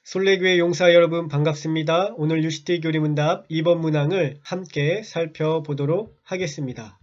솔레교회 용사 여러분 반갑습니다. 오늘 UCT 교리문답 2번 문항을 함께 살펴보도록 하겠습니다.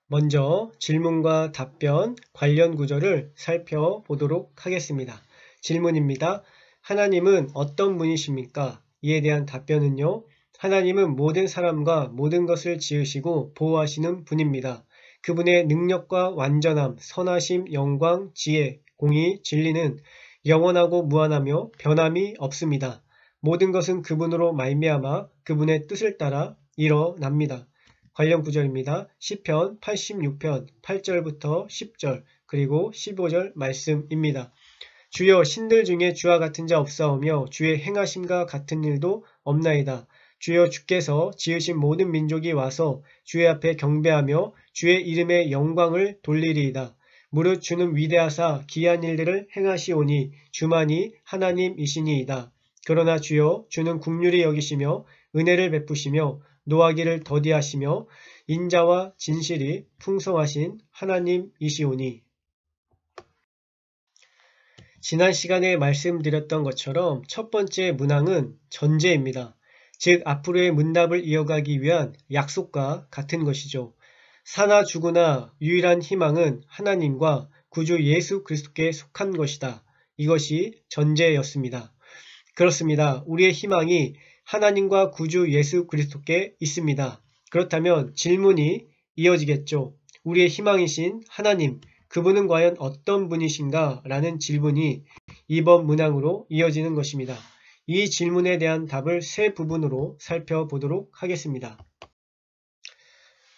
먼저 질문과 답변 관련 구절을 살펴보도록 하겠습니다. 질문입니다. 하나님은 어떤 분이십니까? 이에 대한 답변은요. 하나님은 모든 사람과 모든 것을 지으시고 보호하시는 분입니다. 그분의 능력과 완전함, 선하심, 영광, 지혜, 공의, 진리는 영원하고 무한하며 변함이 없습니다. 모든 것은 그분으로 말미암아 그분의 뜻을 따라 일어납니다. 관련 구절입니다. 시편 86편 8절부터 10절 그리고 15절 말씀입니다. 주여 신들 중에 주와 같은 자 없사오며 주의 행하심과 같은 일도 없나이다. 주여 주께서 지으신 모든 민족이 와서 주의 앞에 경배하며 주의 이름의 영광을 돌리리이다. 무릇 주는 위대하사 기이한 일들을 행하시오니 주만이 하나님이시니이다. 그러나 주여 주는 긍휼히 여기시며 은혜를 베푸시며 노하기를 더디하시며 인자와 진실이 풍성하신 하나님이시오니. 지난 시간에 말씀드렸던 것처럼 첫 번째 문항은 전제입니다. 즉 앞으로의 문답을 이어가기 위한 약속과 같은 것이죠. 사나 죽으나 유일한 희망은 하나님과 구주 예수 그리스도께 속한 것이다. 이것이 전제였습니다. 그렇습니다. 우리의 희망이 하나님과 구주 예수 그리스도께 있습니다. 그렇다면 질문이 이어지겠죠. 우리의 희망이신 하나님, 그분은 과연 어떤 분이신가? 라는 질문이 이번 문항으로 이어지는 것입니다. 이 질문에 대한 답을 세 부분으로 살펴보도록 하겠습니다.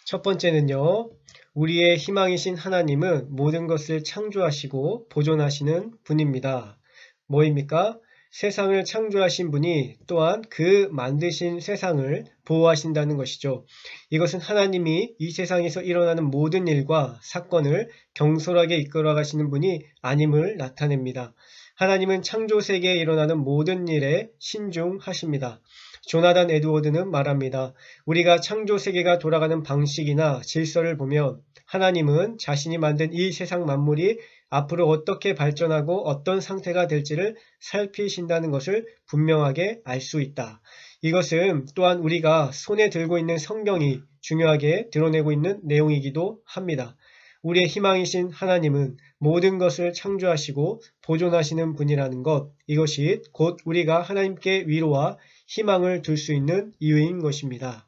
첫 번째는요. 우리의 희망이신 하나님은 모든 것을 창조하시고 보존하시는 분입니다. 뭐입니까? 세상을 창조하신 분이 또한 그 만드신 세상을 보호하신다는 것이죠. 이것은 하나님이 이 세상에서 일어나는 모든 일과 사건을 경솔하게 이끌어 가시는 분이 아님을 나타냅니다. 하나님은 창조 세계에 일어나는 모든 일에 신중하십니다. 조나단 에드워드는 말합니다. 우리가 창조 세계가 돌아가는 방식이나 질서를 보면 하나님은 자신이 만든 이 세상 만물이 앞으로 어떻게 발전하고 어떤 상태가 될지를 살피신다는 것을 분명하게 알 수 있다. 이것은 또한 우리가 손에 들고 있는 성경이 중요하게 드러내고 있는 내용이기도 합니다. 우리의 희망이신 하나님은 모든 것을 창조하시고 보존하시는 분이라는 것, 이것이 곧 우리가 하나님께 위로와 희망을 둘 수 있는 이유인 것입니다.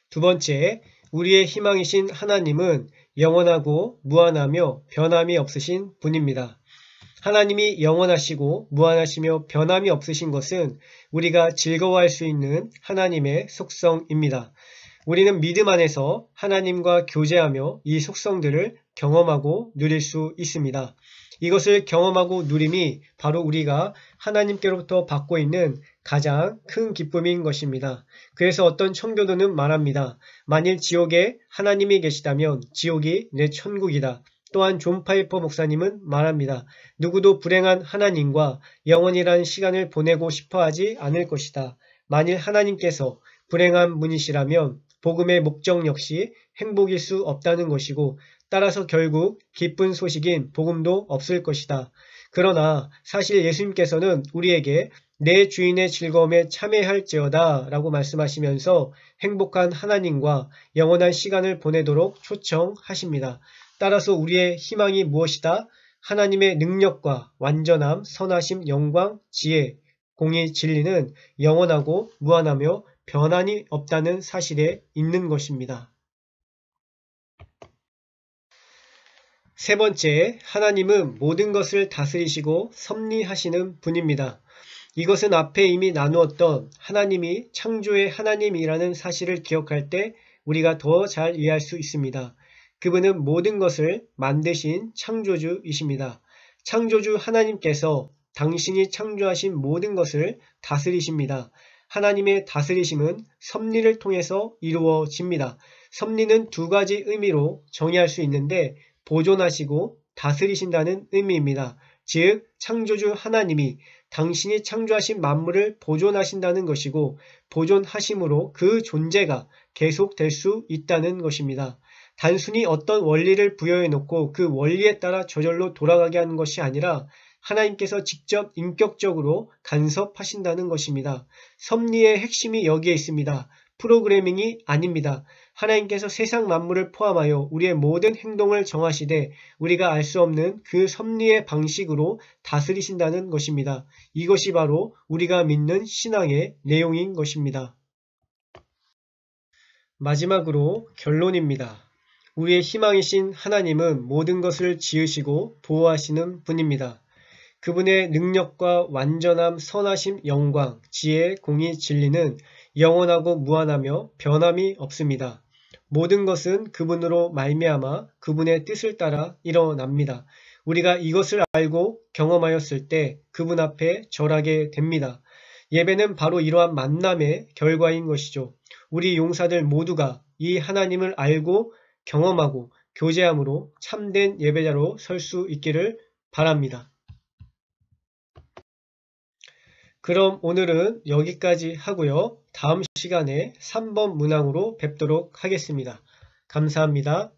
두 번째, 우리의 희망이신 하나님은 영원하고 무한하며 변함이 없으신 분입니다. 하나님이 영원하시고 무한하시며 변함이 없으신 것은 우리가 즐거워할 수 있는 하나님의 속성입니다. 우리는 믿음 안에서 하나님과 교제하며 이 속성들을 경험하고 누릴 수 있습니다. 이것을 경험하고 누림이 바로 우리가 하나님께로부터 받고 있는 가장 큰 기쁨인 것입니다. 그래서 어떤 청교도는 말합니다. 만일 지옥에 하나님이 계시다면 지옥이 내 천국이다. 또한 존 파이퍼 목사님은 말합니다. 누구도 불행한 하나님과 영원이라는 시간을 보내고 싶어 하지 않을 것이다. 만일 하나님께서 불행한 분이시라면 복음의 목적 역시 행복일 수 없다는 것이고 따라서 결국 기쁜 소식인 복음도 없을 것이다. 그러나 사실 예수님께서는 우리에게 내 주인의 즐거움에 참여할지어다 라고 말씀하시면서 행복한 하나님과 영원한 시간을 보내도록 초청하십니다. 따라서 우리의 희망이 무엇이다? 하나님의 능력과 완전함, 선하심, 영광, 지혜, 공의, 진리는 영원하고 무한하며 변함이 없다는 사실에 있는 것입니다. 세 번째, 하나님은 모든 것을 다스리시고 섭리하시는 분입니다. 이것은 앞에 이미 나누었던 하나님이 창조의 하나님이라는 사실을 기억할 때 우리가 더 잘 이해할 수 있습니다. 그분은 모든 것을 만드신 창조주이십니다. 창조주 하나님께서 당신이 창조하신 모든 것을 다스리십니다. 하나님의 다스리심은 섭리를 통해서 이루어집니다. 섭리는 두 가지 의미로 정의할 수 있는데 보존하시고 다스리신다는 의미입니다. 즉 창조주 하나님이 당신이 창조하신 만물을 보존하신다는 것이고 보존하심으로 그 존재가 계속될 수 있다는 것입니다. 단순히 어떤 원리를 부여해 놓고 그 원리에 따라 저절로 돌아가게 하는 것이 아니라 하나님께서 직접 인격적으로 간섭하신다는 것입니다. 섭리의 핵심이 여기에 있습니다. 프로그래밍이 아닙니다. 하나님께서 세상 만물을 포함하여 우리의 모든 행동을 정하시되 우리가 알 수 없는 그 섭리의 방식으로 다스리신다는 것입니다. 이것이 바로 우리가 믿는 신앙의 내용인 것입니다. 마지막으로 결론입니다. 우리의 희망이신 하나님은 모든 것을 지으시고 보호하시는 분입니다. 그분의 능력과 완전함, 선하심, 영광, 지혜, 공의, 진리는 영원하고 무한하며 변함이 없습니다. 모든 것은 그분으로 말미암아 그분의 뜻을 따라 일어납니다. 우리가 이것을 알고 경험하였을 때 그분 앞에 절하게 됩니다. 예배는 바로 이러한 만남의 결과인 것이죠. 우리 용사들 모두가 이 하나님을 알고 경험하고 교제함으로 참된 예배자로 설 수 있기를 바랍니다. 그럼 오늘은 여기까지 하고요. 다음 시간에 3번 문항으로 뵙도록 하겠습니다. 감사합니다.